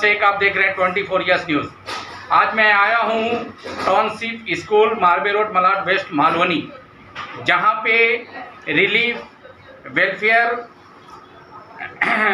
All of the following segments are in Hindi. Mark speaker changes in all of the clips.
Speaker 1: शेख, आप देख रहे हैं 24 यस न्यूज़। आज मैं आया हूँ township school Marve road Malad west Malvani, जहाँ पे relief welfare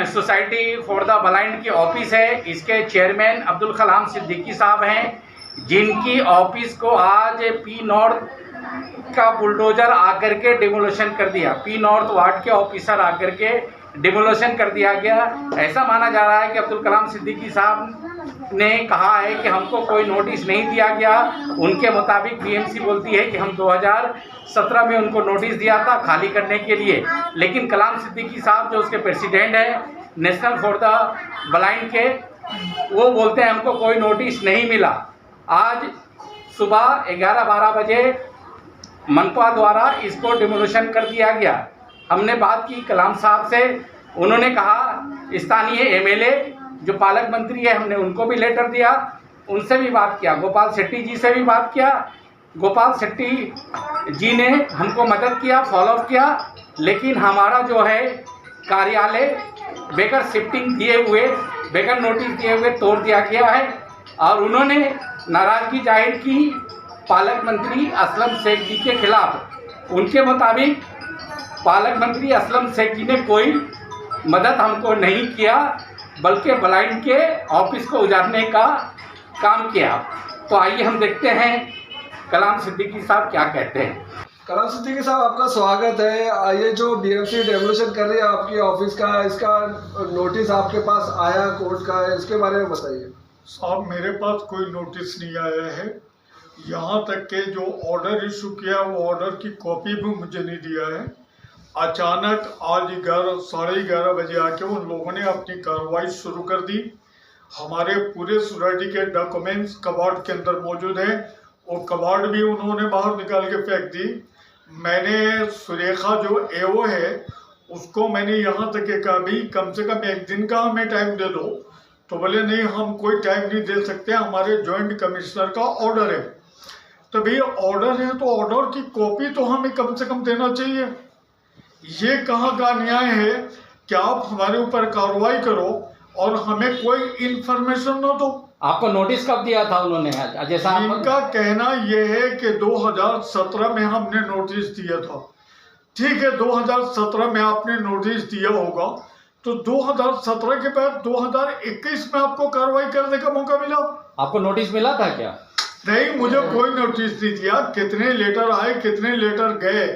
Speaker 1: society for the blind की ऑफिस है। इसके चेयरमैन अब्दुल कलाम सिद्दीकी साहब हैं, जिनकी ऑफिस को आज पी नॉर्थ का बुलडोजर आकर के डिमोलिशन कर दिया। पी नॉर्थ वार्ड के ऑफिसर आकर के डिमोलिशन कर दिया गया। ऐसा माना जा रहा है कि अब्दुल कलाम सिद्दीकी साहब ने कहा है कि हमको कोई नोटिस नहीं दिया गया। उनके मुताबिक बीएमसी बोलती है कि हम 2017 में उनको नोटिस दिया था खाली करने के लिए, लेकिन कलाम सिद्दीकी साहब जो उसके प्रेसिडेंट हैं नेशनल फॉर द ब्लाइंड के, वो बोलते हैं हमको कोई नोटिस नहीं मिला। आज सुबह 11-12 बजे मनपा द्वारा इसको डिमोलिशन कर दिया गया। हमने बात की कलाम साहब से, उन्होंने कहा स्थानीय एमएलए जो पालक मंत्री है, हमने उनको भी लेटर दिया, उनसे भी बात किया, गोपाल शेट्टी जी से भी बात किया। गोपाल शेट्टी जी ने हमको मदद किया, फॉलो किया, लेकिन हमारा जो है कार्यालय बेगर शिफ्टिंग दिए हुए, बेगर नोटिस दिए हुए तोड़ दिया गया है। और उन्होंने नाराज़गी जाहिर की पालक मंत्री असलम शेख जी के खिलाफ। उनके मुताबिक पालक मंत्री असलम शेख जी ने कोई मदद हमको नहीं किया, बल्कि ब्लाइंड के ऑफिस को उजाड़ने का काम किया। तो आइए हम देखते हैं कलाम सिद्दीकी साहब क्या कहते हैं।
Speaker 2: कलाम सिद्दीकी साहब, आपका स्वागत है। ये जो बीएमसी डेमोलिशन कर रही है आपकी ऑफिस का, इसका नोटिस आपके पास आया कोर्ट का, इसके बारे में बताइए।
Speaker 3: साहब, मेरे पास कोई नोटिस नहीं आया है। यहाँ तक के जो ऑर्डर इशू किया वो ऑर्डर की कॉपी भी मुझे नहीं दिया है। अचानक आज 11-11:30 बजे आके उन लोगों ने अपनी कार्रवाई शुरू कर दी। हमारे पूरे सोसाइटी के डॉक्यूमेंट्स कबाड़ के अंदर मौजूद हैं, वो कबाड़ भी उन्होंने बाहर निकाल के फेंक दी। मैंने सुरेखा जो एओ है उसको मैंने यहाँ तक के कहा भी कम से कम एक दिन का हमें टाइम दे दो, तो बोले नहीं हम कोई टाइम नहीं दे सकते, हमारे जॉइंट कमिश्नर का ऑर्डर है। तो भैया ऑर्डर है तो ऑर्डर की कॉपी तो हमें कम से कम देना चाहिए। ये कहाँ का न्याय है कि आप हमारे ऊपर कार्रवाई करो और हमें कोई इन्फॉर्मेशन न दो।
Speaker 1: आपको नोटिस कब दिया था उन्होंने? जैसा
Speaker 3: इनका कहना यह है कि 2017 में हमने नोटिस दिया था। ठीक है, 2017 में आपने नोटिस दिया होगा, तो 2017 के बाद 2021 में आपको कार्रवाई करने का मौका मिला।
Speaker 1: आपको नोटिस मिला था क्या?
Speaker 3: नहीं, मुझे कोई नोटिस नहीं दिया। कितने लेटर आए, कितने लेटर गए,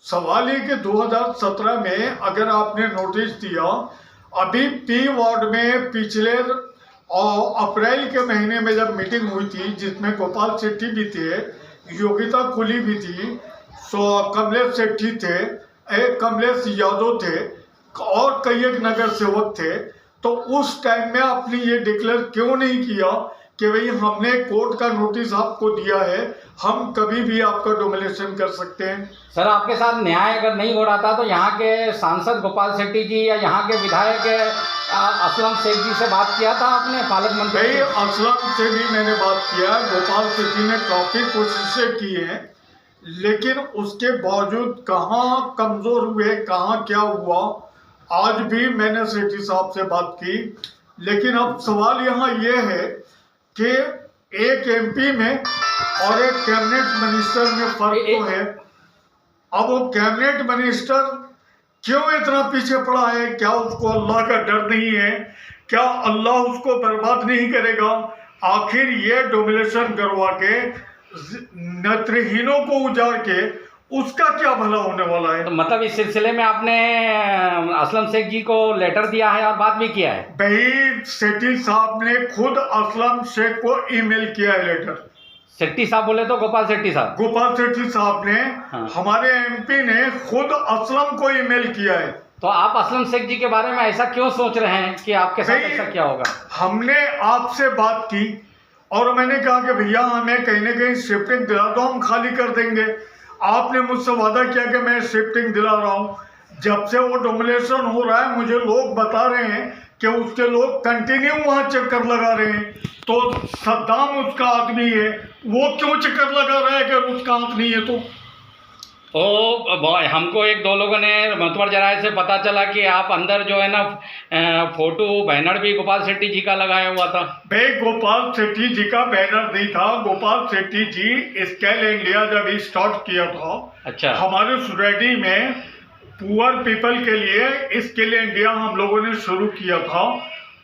Speaker 3: सवाल ये कि 2017 में अगर आपने नोटिस दिया, अभी पी वार्ड में पिछले अप्रैल के महीने में जब मीटिंग हुई थी जिसमें गोपाल शेट्टी भी थे, योगिता कुली भी थी, कमलेश शेट्टी थे, कमलेश यादव थे और कई एक नगर सेवक थे, तो उस टाइम में आपने ये डिक्लेयर क्यों नहीं किया कि भाई हमने कोर्ट का नोटिस आपको दिया है, हम कभी भी आपका डिमोलिशन कर सकते हैं।
Speaker 1: सर, आपके साथ न्याय अगर नहीं हो रहा था तो यहाँ के सांसद गोपाल शेट्टी जी या यहाँ के विधायक असलम शेख जी से बात किया था आपने, पालक मंत्री?
Speaker 3: नहीं, असलम से भी मैंने बात किया। गोपाल शेट्टी ने काफ़ी कोशिशें की हैं, लेकिन उसके बावजूद कहाँ कमज़ोर हुए, कहाँ क्या हुआ, आज भी मैंने शेट्टी साहब से बात की। लेकिन अब सवाल यहाँ ये है कि एक एमपी में और एक कैबिनेट मिनिस्टर में फर्क तो है। अब वो कैबिनेट मिनिस्टर क्यों इतना पीछे पड़ा है? क्या उसको अल्लाह का डर नहीं है? क्या अल्लाह उसको बर्बाद नहीं करेगा? आखिर ये डोमिनेशन करवा के नेत्रहीनों को उजाड़ के उसका क्या भला होने वाला है?
Speaker 1: तो मतलब इस सिलसिले में आपने असलम शेख जी को लेटर दिया है और बात भी किया है?
Speaker 3: भाई, शेट्टी साहब ने खुद असलम शेख को ईमेल किया है लेटर।
Speaker 1: शेट्टी साहब बोले तो गोपाल शेट्टी साहब?
Speaker 3: गोपाल शेट्टी साहब ने,
Speaker 1: हाँ।
Speaker 3: हमारे एमपी ने खुद असलम को ईमेल किया है।
Speaker 1: तो आप असलम शेख जी के बारे में ऐसा क्यों सोच रहे हैं कि आपके साथ ऐसा क्या होगा?
Speaker 3: हमने आपसे बात की और मैंने कहा कि भैया हमें कहीं ना कहीं शिफ्टिंग दिला दो, हम खाली कर देंगे। आपने मुझसे वादा किया कि मैं शिफ्टिंग दिला रहा हूँ। जब से वो डोमिनेशन हो रहा है मुझे लोग बता रहे हैं कि उसके लोग कंटिन्यू वहाँ चक्कर लगा रहे हैं। तो सद्दाम उसका आदमी है, वो क्यों चक्कर लगा रहा है कि उसका आदमी है? तो
Speaker 1: हमको एक दो लोगों ने मतवर जराये से पता चला कि आप अंदर जो है ना फोटो बैनर भी गोपाल शेट्टी जी का लगाया हुआ था।
Speaker 3: भाई गोपाल शेट्टी जी का बैनर नहीं था। गोपाल शेट्टी जी स्केल इंडिया जब स्टार्ट किया था,
Speaker 1: अच्छा,
Speaker 3: हमारे सोसाइटी में पुअर पीपल के लिए स्केल इंडिया हम लोगों ने शुरू किया था।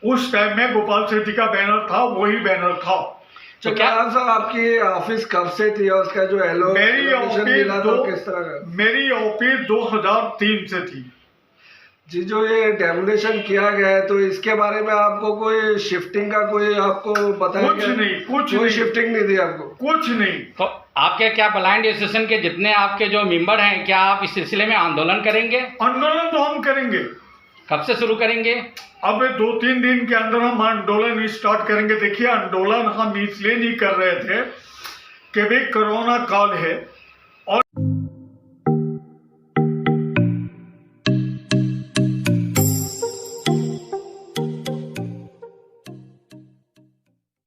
Speaker 3: उस टाइम में गोपाल शेट्टी का बैनर था, वही बैनर था।
Speaker 2: तो क्या साहब आपकी ऑफिस कब से थी और उसका जो
Speaker 3: मेरी
Speaker 2: किस तरह का?
Speaker 3: मेरी ऑफिस 2003 से थी
Speaker 2: जी। जो ये डेमोलेशन किया गया है तो इसके बारे में आपको कोई शिफ्टिंग का कोई आपको बताया
Speaker 3: कुछ नहीं, कुछ
Speaker 2: कोई
Speaker 3: नहीं,
Speaker 2: शिफ्टिंग नहीं दी आपको?
Speaker 3: कुछ नहीं।
Speaker 1: तो आपके क्या ब्लाइंड एसोसिएशन के जितने आपके जो मेंबर हैं, क्या आप इस सिलसिले में आंदोलन करेंगे?
Speaker 3: आंदोलन तो हम करेंगे।
Speaker 1: कब से शुरू करेंगे?
Speaker 3: अब 2-3 दिन के अंदर हम आंदोलन स्टार्ट करेंगे। देखिए, आंदोलन हम इसलिए नहीं कर रहे थे कि भाई कोरोना काल है और